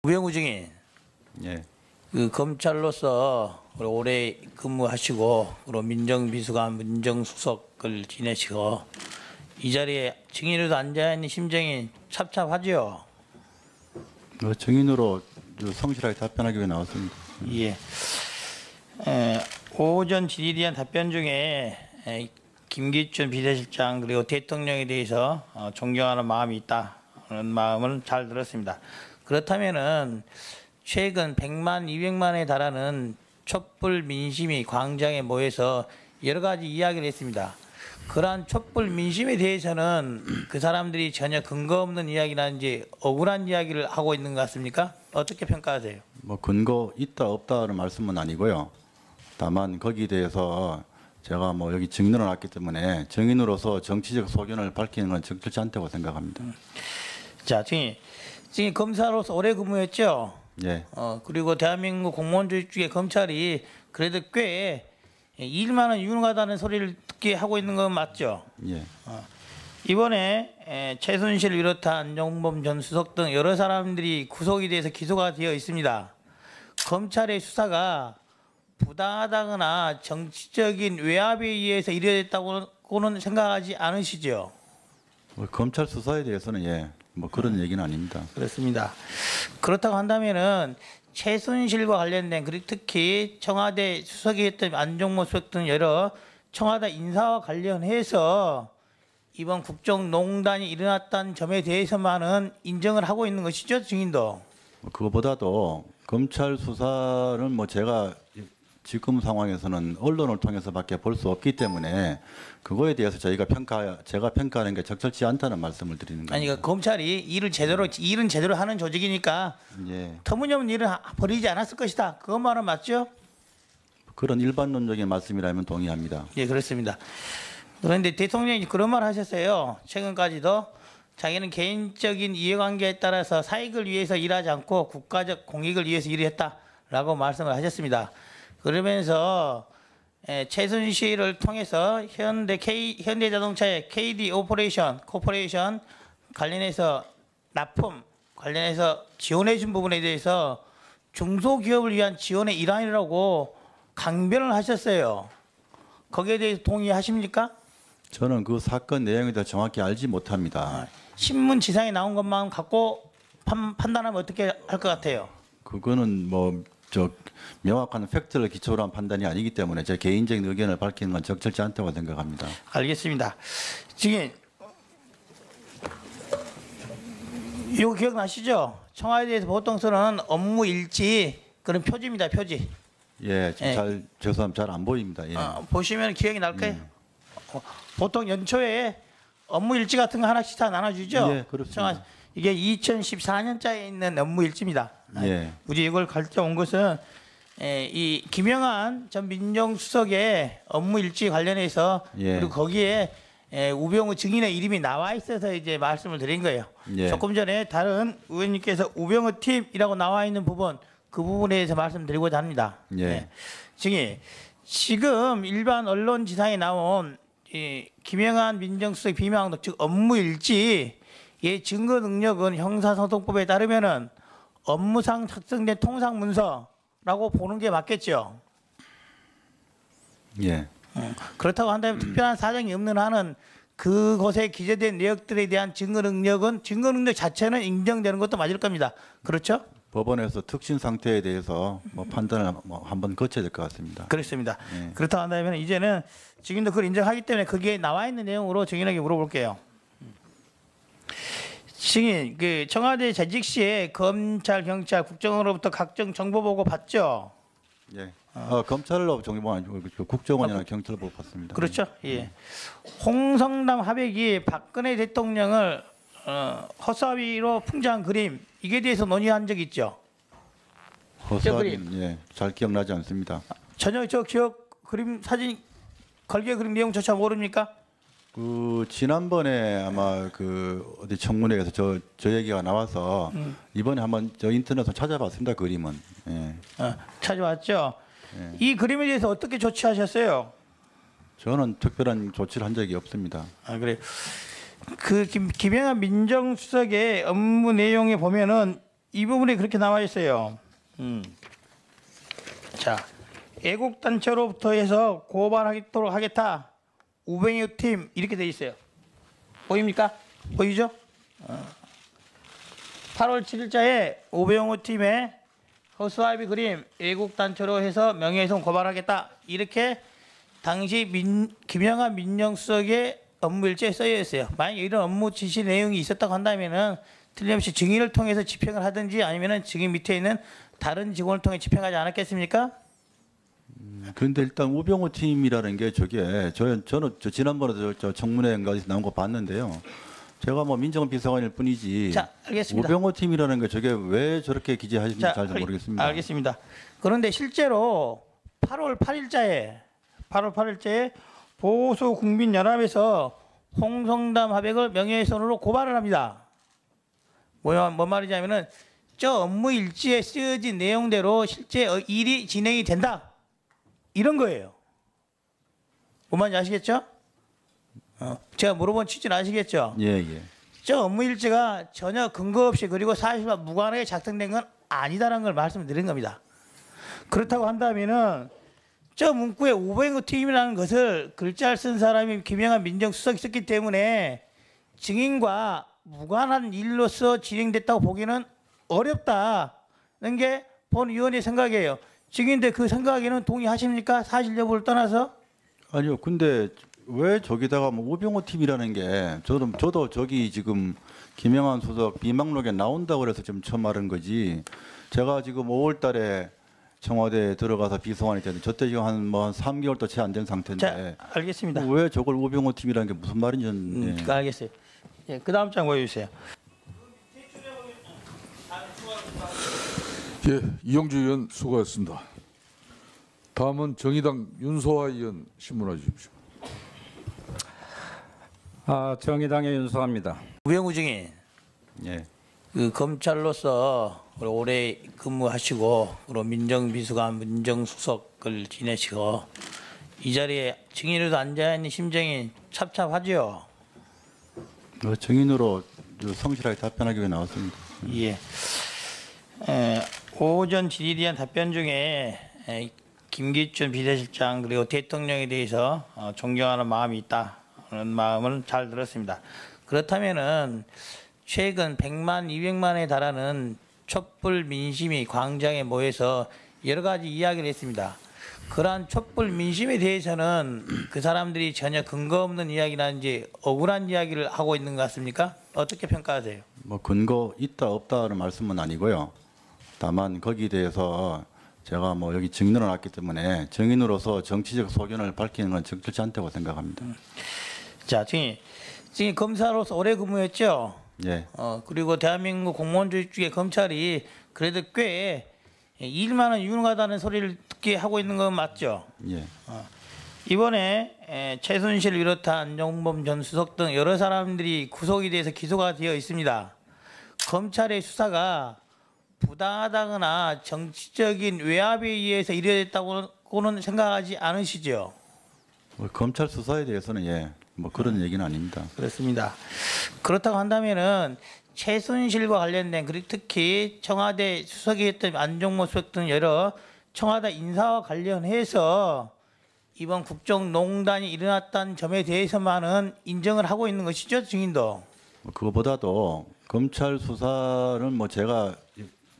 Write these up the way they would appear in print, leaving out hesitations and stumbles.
우병우 증인, 예. 그 검찰로서 오래 근무하시고 그리고 민정비서관, 민정수석을 지내시고 이 자리에 증인으로도 앉아 있는 심정이 찹찹하죠. 증인으로 성실하게 답변하기 위해 나왔습니다. 예. 오전 질의에 답변 중에 김기춘 비서실장 그리고 대통령에 대해서 존경하는 마음이 있다는 마음을 잘 들었습니다. 그렇다면은 최근 100만, 200만에 달하는 촛불 민심이 광장에 모여서 여러 가지 이야기를 했습니다. 그러한 촛불 민심에 대해서는 그 사람들이 전혀 근거 없는 이야기라든지 억울한 이야기를 하고 있는 것 같습니까? 어떻게 평가하세요? 뭐 근거 있다 없다는 말씀은 아니고요. 다만 거기에 대해서 제가 뭐 여기 증인으로 나왔기 때문에 증인으로서 정치적 소견을 밝히는 건 적절치 않다고 생각합니다. 자, 증인 검사로서 오래 근무했죠? 예. 그리고 대한민국 공무원조직 중에 검찰이 그래도 꽤 일만은 유능하다는 소리를 듣게 하고 있는 건 맞죠? 예. 이번에 최순실 비롯한 안종범 전 수석 등 여러 사람들이 구속이 돼서 기소가 되어 있습니다. 검찰의 수사가 부당하다거나 정치적인 외압에 의해서 이루어졌다고는 생각하지 않으시죠? 뭐 검찰 수사에 대해서는 예. 뭐 그런 얘기는 아닙니다. 그렇습니다. 그렇다고 한다면은 최순실과 관련된 그리고 특히 청와대 수석이었던 안종범 수석 등 여러 청와대 인사와 관련해서 이번 국정농단이 일어났다는 점에 대해서만은 인정을 하고 있는 것이죠, 증인도. 그거보다도 검찰 수사는 뭐 제가 지금 상황에서는 언론을 통해서밖에 볼 수 없기 때문에 그거에 대해서 제가 평가하는 게 적절치 않다는 말씀을 드리는 겁니다. 아니, 그러니까 검찰이 일은 제대로 하는 조직이니까 예. 터무니없는 일은 벌이지 않았을 것이다. 그것만은 맞죠? 그런 일반론적인 말씀이라면 동의합니다. 예, 그렇습니다. 그런데 대통령이 그런 말 하셨어요. 최근까지도 자기는 개인적인 이해관계에 따라서 사익을 위해서 일하지 않고 국가적 공익을 위해서 일을 했다라고 말씀을 하셨습니다. 그러면서 최순실을 통해서 현대자동차의 KD 코퍼레이션 관련해서 납품 관련해서 지원해 준 부분에 대해서 중소기업을 위한 지원의 일환이라고 강변을 하셨어요. 거기에 대해서 동의하십니까? 저는 그 사건 내용에 대해 정확히 알지 못합니다. 신문 지상에 나온 것만 갖고 판단하면 어떻게 할 것 같아요? 그거는 뭐 명확한 팩트를 기초로 한 판단이 아니기 때문에 제 개인적인 의견을 밝히는 건 적절치 않다고 생각합니다. 알겠습니다. 지금 이거 기억나시죠? 청와대에서 보통 쓰는 업무 일지 그런 표지입니다. 표지. 예, 죄송합니다. 잘 안 보입니다. 예. 보시면 기억이 날 거예요. 보통 연초에 업무 일지 같은 거 하나씩 다 나눠주죠? 예, 그렇습니다. 이게 2014년자에 있는 업무 일지입니다. 예. 우리 이걸 가져온 것은 이 김영한 전 민정수석의 업무 일지 관련해서 예. 그리고 거기에 우병우 증인의 이름이 나와 있어서 이제 말씀을 드린 거예요. 예. 조금 전에 다른 의원님께서 우병우 팀이라고 나와 있는 부분 그 부분에 대해서 말씀드리고자 합니다. 예. 증인, 지금 일반 언론 지상에 나온 이 김영한 민정수석 비명록 즉 업무 일지의 증거 능력은 형사소송법에 따르면은 업무상 작성된 통상 문서라고 보는 게 맞겠죠. 예. 그렇다고 한다면 특별한 사정이 없는 한은 그것에 기재된 내역들에 대한 증거 능력 자체는 인정되는 것도 맞을 겁니다. 그렇죠? 법원에서 특신 상태에 대해서 뭐 판단을 한번 거쳐야 될 것 같습니다. 그렇습니다. 예. 그렇다고 한다면 이제는 증인도 그걸 인정하기 때문에 거기에 나와 있는 내용으로 증인에게 물어볼게요. 증인, 그 청와대 재직 시에 검찰, 경찰, 국정원으로부터 각종 정보 보고 받죠? 예. 검찰로 정보 아니고 국정원이나 경찰로 받습니다. 그렇죠? 예. 홍성남 하백이 박근혜 대통령을 허수아비로 풍자한 그림 이게 대해서 논의한 적 있죠? 허수아비, 예, 잘 기억나지 않습니다. 전혀 저 그림 사진 걸개 그림 내용조차 모릅니까? 그 지난번에 아마 그 어디 청문회에서 저 얘기가 나와서 이번에 한번 저 인터넷에서 찾아봤습니다. 그림은. 예. 찾아왔죠. 예. 이 그림에 대해서 어떻게 조치하셨어요? 저는 특별한 조치를 한 적이 없습니다. 그래요. 그 김영한 민정수석의 업무 내용에 보면은 이 부분에 그렇게 나와 있어요. 자, 애국단체로부터 해서 고발하도록 하겠다. 우병우 팀 이렇게 돼 있어요. 보입니까? 보이죠? 8월 7일자에 우병우 팀의 허수아비 그림 애국단체로 해서 명예훼손 고발하겠다. 이렇게 당시 김영하 민정수석의 업무일지에 써여 있어요. 만약 이런 업무 지시 내용이 있었다고 한다면은 틀림없이 증인을 통해서 집행을 하든지 아니면은 증인 밑에 있는 다른 직원을 통해 집행하지 않았겠습니까? 그런데 일단 우병우 팀이라는 게 저는 지난번에 저 청문회인가에서 나온 거 봤는데요. 제가 뭐 민정비서관일 뿐이지. 자, 알겠습니다. 우병우 팀이라는 게 저게 왜 저렇게 기재하시는지 잘 모르겠습니다. 알겠습니다. 그런데 실제로 8월 8일자에 보수국민연합에서 홍성담 하백을 명예훼손으로 고발을 합니다. 뭔 말이냐면은 저 업무 일지에 쓰여진 내용대로 실제 일이 진행이 된다. 이런 거예요. 뭔 말인지 아시겠죠? 제가 물어본 취지는 아시겠죠? 예. 저 업무 일지가 전혀 근거 없이 그리고 사실과 무관하게 작성된 건 아니다라는 걸 말씀드린 겁니다. 그렇다고 한다면은 저 문구에 우병우 팀이라는 것을 글자를 쓴 사람이 김영하 민정수석이 썼기 때문에 증인과 무관한 일로서 진행됐다고 보기는 어렵다는 게 본위원의 생각이에요. 증인들 그 생각에는 동의하십니까? 사실 여부를 떠나서? 아니요. 근데 왜 저기다가 뭐 우병우 팀이라는 게 저도 저기 지금 김영한 수석 비망록에 나온다고 그래서 지금 처음 말한 거지. 제가 지금 5월달에 청와대에 들어가서 비서관이 됐는데 저때 지금 한 3개월도 채 안 된 상태인데. 자, 알겠습니다. 왜 저걸 우병우 팀이라는 게 무슨 말인지. 알겠어요. 예, 그 다음 장 보여주세요. 예, 이영주 의원 수고하셨습니다. 다음은 정의당 윤소아 의원 신문해 주십시오. 정의당의 윤소아입니다. 우병우 증인, 예. 그 검찰로서 오래 근무하시고 그리고 민정비서관, 민정수석을 지내시고 이 자리에 증인으로도 앉아 있는 심정이 찹찹하죠. 증인으로 성실하게 답변하기 위해 나왔습니다. 예. 오전 질의에 답변 중에 김기춘 비서실장 그리고 대통령에 대해서 존경하는 마음이 있다는 마음을 잘 들었습니다. 그렇다면은 최근 100만, 200만에 달하는 촛불 민심이 광장에 모여서 여러 가지 이야기를 했습니다. 그러한 촛불 민심에 대해서는 그 사람들이 전혀 근거 없는 이야기라든지 억울한 이야기를 하고 있는 것 같습니까? 어떻게 평가하세요? 뭐 근거 있다 없다는 말씀은 아니고요. 다만 거기에 대해서 제가 뭐 여기 증인으로 나왔기 때문에 증인으로서 정치적 소견을 밝히는 건 적절치 않다고 생각합니다. 자, 증인 검사로서 오래 근무했죠. 예. 그리고 대한민국 공무원주의 중에 검찰이 그래도 꽤 일만은 유능하다는 소리를 듣게 하고 있는 건 맞죠. 예. 이번에 최순실을 비롯한 안종범 전 수석 등 여러 사람들이 구속에 대해서 기소가 되어 있습니다. 검찰의 수사가 부당하다거나 정치적인 외압에 의해서 이뤄졌다고는 생각하지 않으시죠? 뭐 검찰 수사에 대해서는 예, 뭐 그런 얘기는 아닙니다. 그렇습니다. 그렇다고 한다면은 최순실과 관련된 그리고 특히 청와대 수석이었던 안종범 수석 등 여러 청와대 인사와 관련해서 이번 국정농단이 일어났다는 점에 대해서만은 인정을 하고 있는 것이죠, 증인도. 그거보다도 검찰 수사는 뭐 제가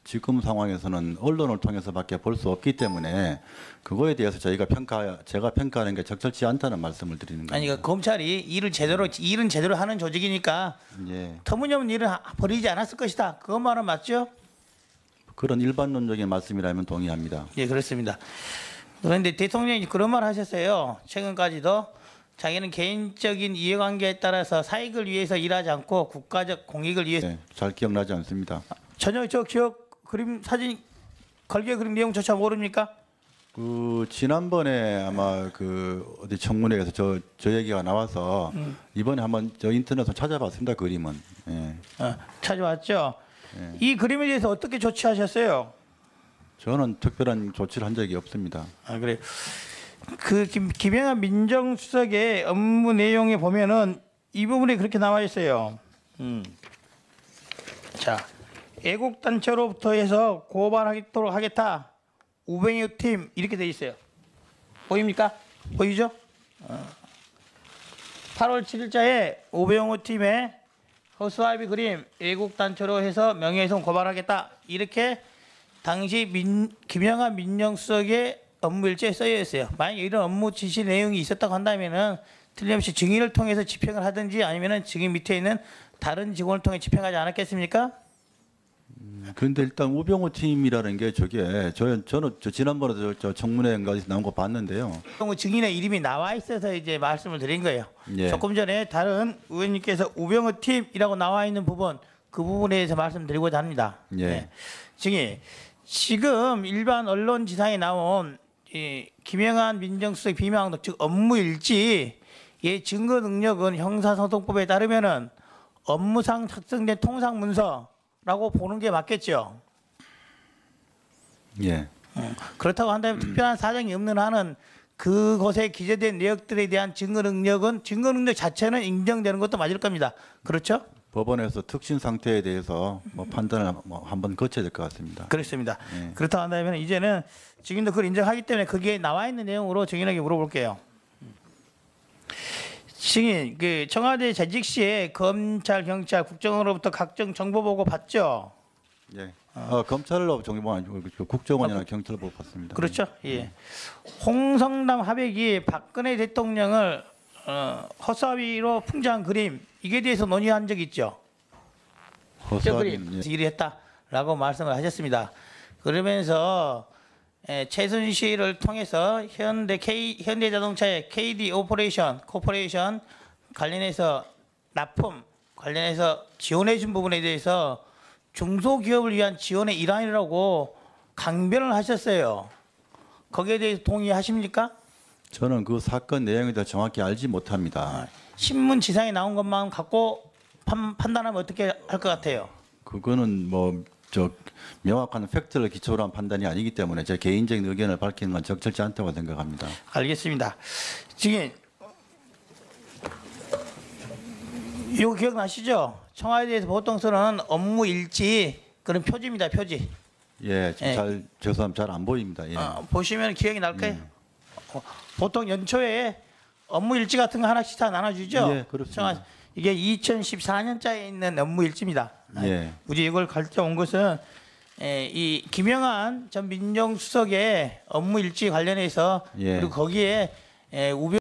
지금 상황에서는 언론을 통해서밖에 볼 수 없기 때문에 그거에 대해서 제가 평가하는 게 적절치 않다는 말씀을 드리는 겁니다. 아니, 그러니까 검찰이 일은 제대로 하는 조직이니까 예. 터무니없는 일은 벌이지 않았을 것이다. 그것만은 맞죠? 그런 일반론적인 말씀이라면 동의합니다. 예, 그렇습니다. 그런데 대통령이 그런 말 하셨어요. 최근까지도 자기는 개인적인 이해관계에 따라서 사익을 위해서 일하지 않고 국가적 공익을 위해서. 예, 잘 기억나지 않습니다. 전혀 저 기억 그림 사진 걸개 그림 내용조차 모릅니까? 그 지난번에 아마 그 어디 청문회에서 저 얘기가 나와서 이번에 한번 저 인터넷에서 찾아봤습니다. 그림은. 예. 찾아왔죠. 예. 이 그림에 대해서 어떻게 조치하셨어요? 저는 특별한 조치를 한 적이 없습니다. 그래요. 그 김영하 민정수석의 업무 내용에 보면은 이 부분에 그렇게 나와 있어요. 자, 애국단체로부터 해서 고발하도록 하겠다. 우병우 팀 이렇게 돼 있어요. 보입니까? 보이죠? 8월 7일자에 우병우 팀의 허수아비 그림 애국단체로 해서 명예훼손 고발하겠다. 이렇게 당시 김영하 민정수석의 업무 일지에 써여 있어요. 만약에 이런 업무 지시 내용이 있었다고 한다면은 틀림없이 증인을 통해서 집행을 하든지 아니면은 증인 밑에 있는 다른 직원을 통해 집행하지 않았겠습니까? 그런데 일단 우병우 팀이라는 게 저는 지난번에도 저 청문회인가에서 나온 거 봤는데요. 증인의 이름이 나와 있어서 이제 말씀을 드린 거예요. 예. 조금 전에 다른 의원님께서 우병우 팀이라고 나와 있는 부분 그 부분에 대해서 말씀드리고자 합니다. 예. 증인 지금 일반 언론 지상에 나온 이 김영한 민정수석 비명록 즉 업무일지의 증거 능력은 형사소송법에 따르면은 업무상 작성된 통상문서라고 보는 게 맞겠죠. 예. 그렇다고 한다면 특별한 사정이 없는 한은 그것에 기재된 내역들에 대한 증거 능력 자체는 인정되는 것도 맞을 겁니다. 그렇죠? 법원에서 특신 상태에 대해서 뭐 판단을 한번 거쳐야 될 것 같습니다. 그렇습니다. 예. 그렇다고 한다면 이제는 증인도 그걸 인정하기 때문에 거기에 나와 있는 내용으로 증인에게 물어볼게요. 증인, 그 청와대 재직 시에 검찰, 경찰, 국정원으로부터 각종 정보 보고 받죠? 예. 검찰로 정보 아니고 국정원이나 경찰로 받습니다. 그렇죠? 예. 홍성남 하백이 박근혜 대통령을 허수아비로 풍자한 그림 이게 대해서 논의한 적 있죠? 저 허수아비. 그림 일을 했다라고 말씀을 하셨습니다. 그러면서 최순실을 통해서 현대자동차의 KD 코퍼레이션 관련해서 납품 관련해서 지원해 준 부분에 대해서 중소기업을 위한 지원의 일환이라고 강변을 하셨어요. 거기에 대해서 동의하십니까? 저는 그 사건 내용에 대해 정확히 알지 못합니다. 신문 지상에 나온 것만 갖고 판단하면 어떻게 할 것 같아요? 그거는 명확한 팩트를 기초로 한 판단이 아니기 때문에 제 개인적인 의견을 밝히는 건 적절치 않다고 생각합니다. 알겠습니다. 지금 이거 기억나시죠? 청와대에서 보통 쓰는 업무 일지 그런 표지입니다. 표지. 예, 지금 예. 죄송합니다. 잘 안 보입니다. 예. 보시면 기억이 날 거예요. 보통 연초에 업무 일지 같은 거 하나씩 다 나눠주죠. 예, 그렇습니다. 이게 2014년자에 있는 업무 일지입니다. 예. 굳이 이걸 가져온 것은 이 김영한 전 민정수석의 업무 일지 관련해서 예. 그리고 거기에 우병